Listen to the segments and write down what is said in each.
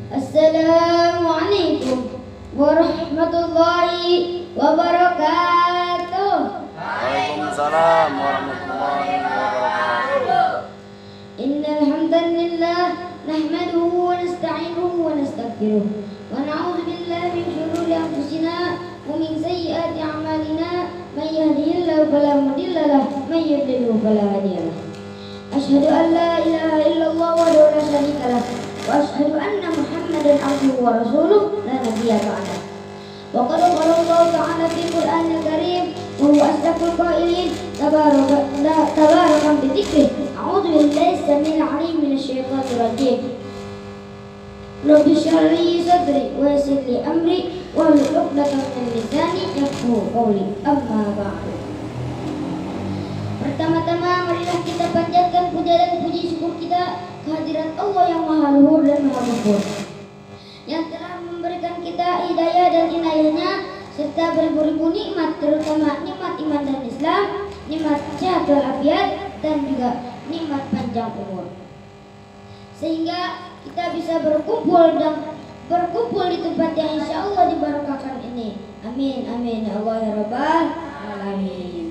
Assalamualaikum warahmatullahi wabarakatuh. Waalaikumsalam warahmatullahi wabarakatuh. Innal hamdalillah nahmaduhu wa nasta'inuhu wa nastaghfiruh wa na'udzu billahi min shururi anfusina wa min sayyiati a'malina may yahdihillahu fala mudilla lahu wa may yudlilhu fala hadiya lahu. Asyhadu an la ilaha illallah wahdahu la syarika lah wa asyhadu anna Muhammadan abduhu wa rasuluh la nabiyya ba'dah. Wa qad qala Allah ta'ala fi Qur'anil Karim wa huwa asdaqul qailin tabarakan bi dzikrih. A'udzu billahi samil 'alim minasy syaithanir rajim. Rabbi shrah li sadri wa yassir li amri wahlul 'uqdatam min lisani yafqahu qawli. Amma ba'du. Pertama-tama marilah kita panjatkan puja dan puji syukur kita kehadirat Allah yang Maha Luhur dan Maha Mumpuni, yang telah memberikan kita hidayah dan inayahnya serta beribu-ribu nikmat, terutama nikmat iman dan Islam, nikmat sehat walafiat, dan juga nikmat panjang umur, sehingga kita bisa berkumpul di tempat yang insya Allah dibarakahkan ini. Amin amin ya Allah ya Rabbal alamin.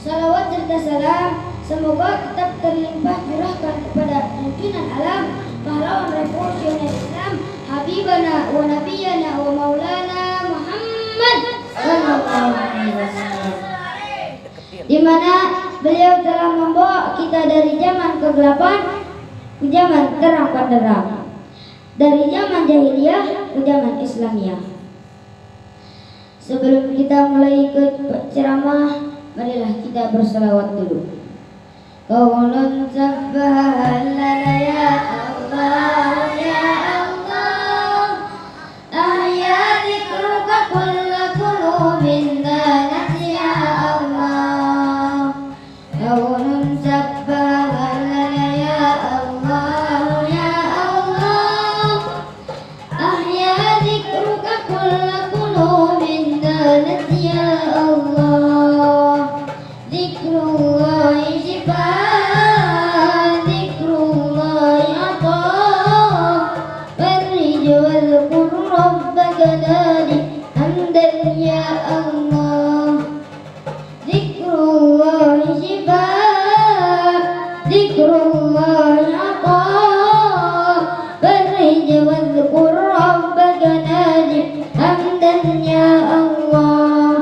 Salawat serta salam semoga tetap terlimpah curahkan kepada junjungan alam, pahlawan revolusioner Islam, Habibana wa Nabiyana wa Maulana Muhammad sallallahu alaihi wasallam, di mana beliau telah membawa kita dari zaman kegelapan ke zaman terang benderang, dari zaman jahiliyah ke zaman Islamiyah. Sebelum kita mulai ke ceramah, marilah kita berselawat dulu. Qaulun sabbaha lana ya Allah ya Allah, ahya dzikruka kulla qulubin danat ya Allah. Qaulun sabbaha lana ya Allah ya Allah, ahya dzikruka kulla qulubin danat ya Allah. Zikrullahi shifaa, zikrullahi ataa, farrij wadhkur rabbaka nadi hamdan ya Allah. Zikrullahi shifaa, zikrullahi ataa, farrij wadhkur rabbaka nadi hamdan ya Allah.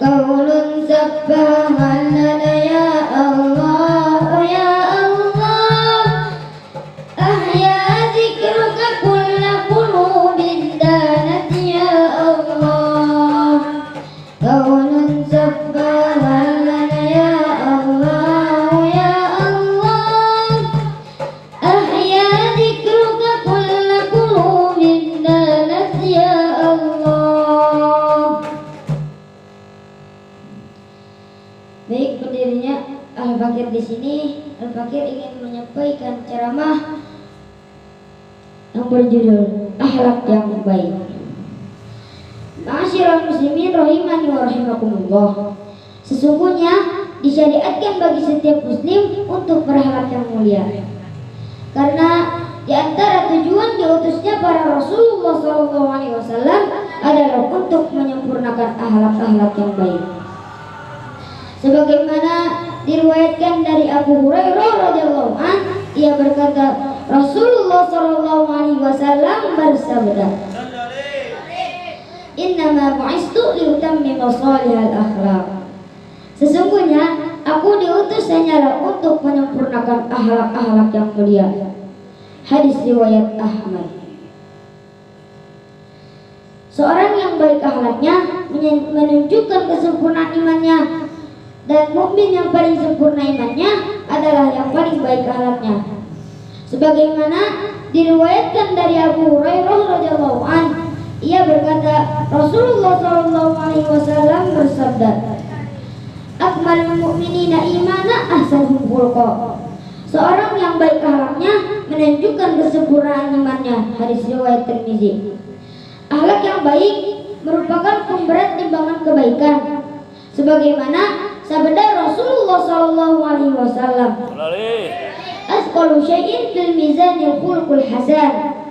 Qaulun sabbaha lana ya Allah ya Allah, ahya dzikruka kulla qulubin danat ya Allah. Qaulun sabbaha lana ya Allah ya Allah, ahya dzikruka kulla qulubin danat ya Allah. Baik, pendirinya Al-Fakir di sini. Al-Fakir ingin menyampaikan ceramah yang berjudul Akhlak yang Baik. Ma'asyiral muslimin rahimani wa rahimakumullah. Sesungguhnya disyariatkan bagi setiap muslim untuk berakhlak yang mulia, karena di antara tujuan diutusnya para Rasulullah SAW adalah untuk menyempurnakan akhlak-akhlak yang baik. Sebagaimana diriwayatkan dari Abu Hurairah radhiyallahu an, ia berkata, Rasulullah sallallahu alaihi wasallam bersabda, "Innama bu'istu liutammima shalihal akhlaq." Sesungguhnya aku diutus hanyalah untuk menyempurnakan akhlak-akhlak yang mulia. Hadis riwayat Ahmad. Seorang yang baik akhlaknya menunjukkan kesempurnaan imannya, dan mukmin yang paling sempurna imannya adalah yang paling baik akhlaknya. Sebagaimana diriwayatkan dari Abu Hurairah radhiyallahu an, ia berkata, Rasulullah sallallahu alaihi wasallam bersabda, "Akmalul mu'minina imana ahsanuhum khuluqa." Seorang yang baik akhlaknya menunjukkan kesempurnaan imannya. Hadis riwayat Tirmizi. Akhlak yang baik merupakan pemberat timbangan kebaikan, sebagaimana sabda Rasulullah sallallahu alaihi wasallam, asqalu syai'in fil mizanil khuluqul hasan.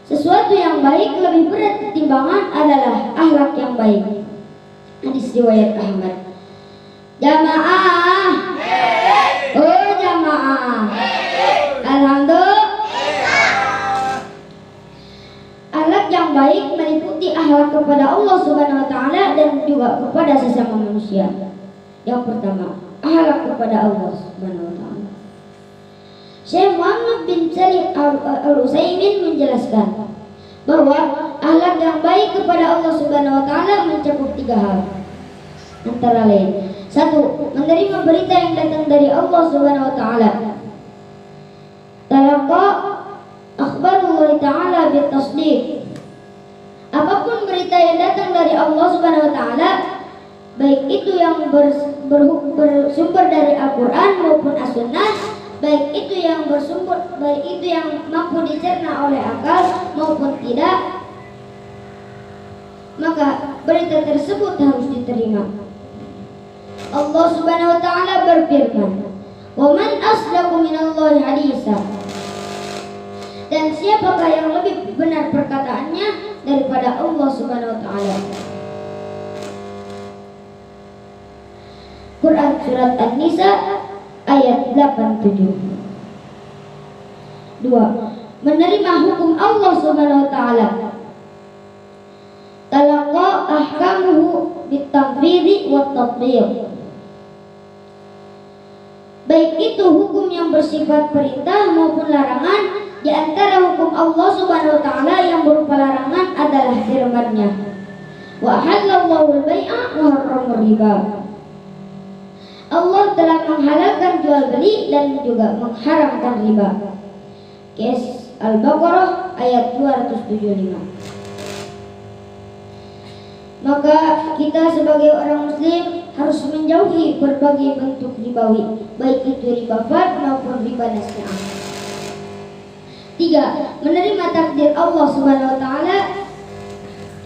Sesuatu yang baik lebih berat timbangan adalah akhlak yang baik. Hadis riwayat Ahmad. Jamaah. Oh jamaah. Alhamdulillah. Akhlak yang baik meliputi akhlak kepada Allah Subhanahu wa taala dan juga kepada sesama manusia. Yang pertama, akhlak kepada Allah Subhanahu wa taala. Syekh Muhammad bin Shalih Al-Utsaimin menjelaskan bahwa akhlak yang baik kepada Allah Subhanahu wa taala mencakup 3 hal. Antara lain, 1. Menerima berita yang datang dari Allah Subhanahu wa taala. Talaqa akhbarullah taala bitasdiq. Apapun berita yang datang dari Allah Subhanahu wa taala, baik itu yang bersumber dari Al-Qur'an maupun As-Sunnah, baik itu yang mampu dicerna oleh akal maupun tidak, maka berita tersebut harus diterima. Allah Subhanahu wa taala berfirman, "Wa man asdaqu minallahi haditsa." Dan siapakah yang lebih benar perkataannya daripada Allah Subhanahu wa taala? Quran surat An-Nisa ayat 87. 2. Menerima hukum Allah Subhanahu wa taala. Talaqa ahkamuhu bitanfidhi wa tatbiq. Baik itu hukum yang bersifat perintah maupun larangan. Di antara hukum Allah Subhanahu wa taala yang berupa larangan adalah firman-Nya, wa halallahu al-bai'a wa harrama riba. Allah telah menghalalkan jual beli dan juga mengharamkan riba. Kes Al-Baqarah ayat 275. Maka kita sebagai orang muslim harus menjauhi berbagai bentuk ribawi, baik itu riba fard maupun riba nasi'ah. 3. Menerima takdir Allah Subhanahu wa taala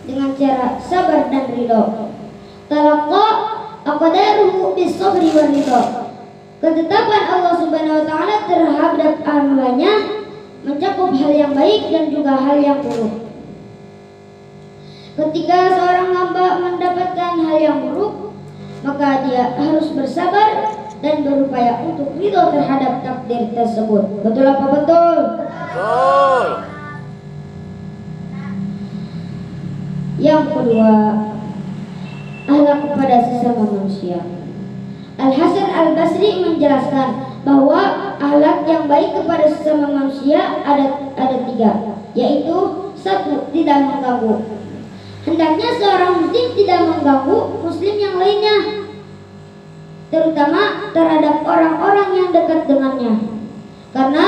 dengan cara sabar dan ridha. Talaqa aqdaruhu bis-sabri war ridha. Ketetapan Allah Subhanahu wa taala terhadap hamba-Nya mencakup hal yang baik dan juga hal yang buruk. Ketika seorang hamba mendapatkan hal yang buruk, maka dia harus bersabar dan berupaya untuk ridho terhadap takdir tersebut. Betul apa betul? Betul. Yang kedua, akhlak kepada sesama manusia. Al-Hasan Al-Basri menjelaskan bahwa akhlak yang baik kepada sesama manusia ada 3, yaitu 1. Tidak mengganggu. Hendaknya seorang muslim tidak mengganggu muslim yang lainnya, terutama terhadap orang-orang yang dekat dengannya. Karena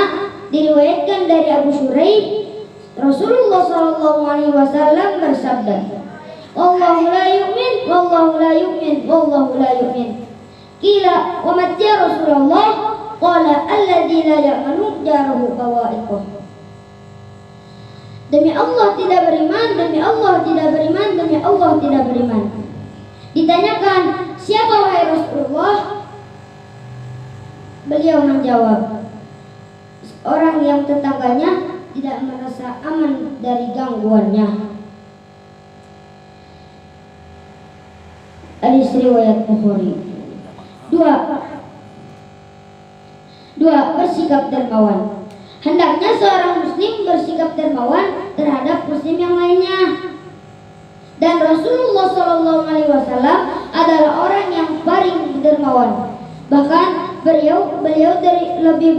diriwayatkan dari Abu Shuraih, Rasulullah SAW bersabda, "Wallahu la yu'min, wallahu la yu'min, wallahu la yu'min." Qila, "Wa ma ya Rasulullah?" Qala, "Alladzi la ya'manu jaruhu bawa'iqah." Demi Allah tidak beriman, demi Allah tidak beriman, demi Allah tidak beriman. Ditanyakan, "Siapa wahai Rasulullah?" Beliau menjawab, "Orang yang tetangganya tidak merasa aman dari gangguannya." Hadis riwayat Bukhari. 2. Bersikap dermawan. Hendaknya seorang muslim bersikap dermawan terhadap muslim yang lainnya. Dan Rasulullah SAW adalah orang yang paling dermawan. Bahkan beliau lebih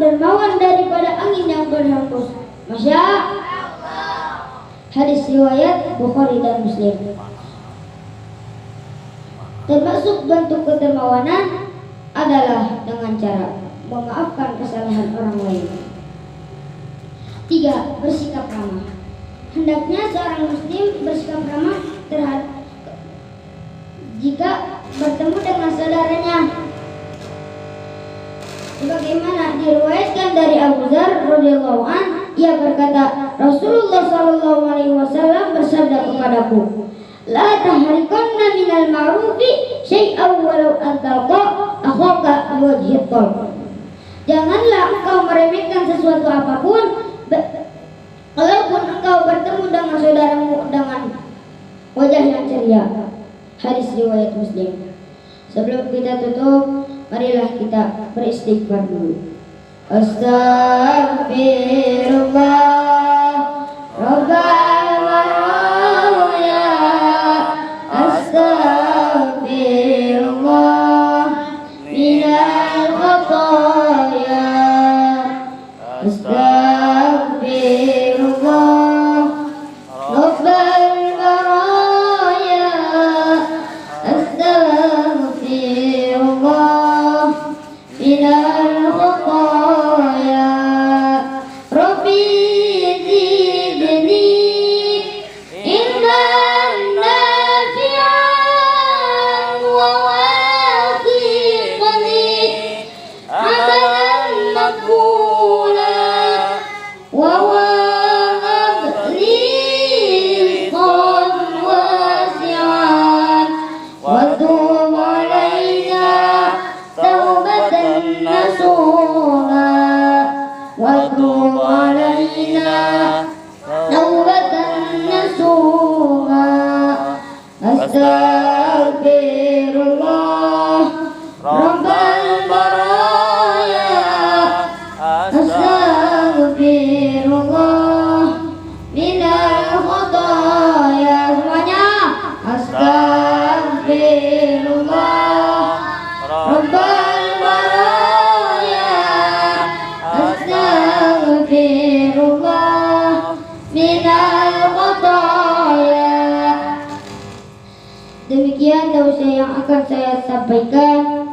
dermawan daripada angin yang berhembus. Masya Allah. Hadis riwayat Bukhari dan Muslim. Termasuk bentuk kedermawanan adalah dengan cara memaafkan kesalahan orang lain. 3. Bersikap ramah. Hendaknya seorang muslim bersikap ramah terhadap jika bertemu dengan saudaranya. Sebagaimana diriwayatkan dari Abu Dzar radhiyallahu an, ia berkata, Rasulullah SAW bersabda kepadaku, "La tahriqanna minal ma'rufi syai'an walau an talqa akhaka biwajhil talq." Janganlah engkau meremehkan sesuatu apapun, walaupun engkau bertemu dengan saudaramu dengan wajah yang ceria. Hadis riwayat Muslim. Sebelum kita tutup, marilah kita beristighfar dulu. Astaghfirullah Rabbal baraya. Astaghfirullah minal khataya. Astaghfirullah Rabbal baraya. Astaghfirullah minal khataya. Rabbi zidni ilman nafi'an wa wasiqni amalan maqbulan wa wahab li rizqan wasi'an wa tub alaina taubatan nasuha wa tub alaina taubatan nasuha. Astaghfirullah Rabbal baraya. Astaghfirullah minal khataya. Semuanya. Astaghfirullah Rabbal baraya. Astaghfirullah minal khataya. Demikian dosa yang akan saya sampaikan.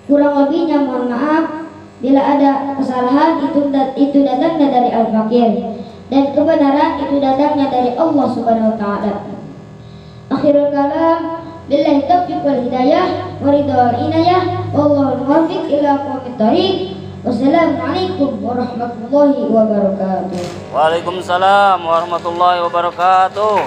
Kurang lebihnya mohon maaf. Bila ada kesalahan itu datangnya dari Al-Fakir, dan kebenaran itu datangnya dari Allah Subhanahu wa taala. Akhirul kalam, billahi taufiq wal hidayah wa ridha wal inayah, wallahu muwaffiq ila aqwamit thariq. Wassalamualaikum warahmatullahi wabarakatuh. Waalaikumsalam warahmatullahi wabarakatuh.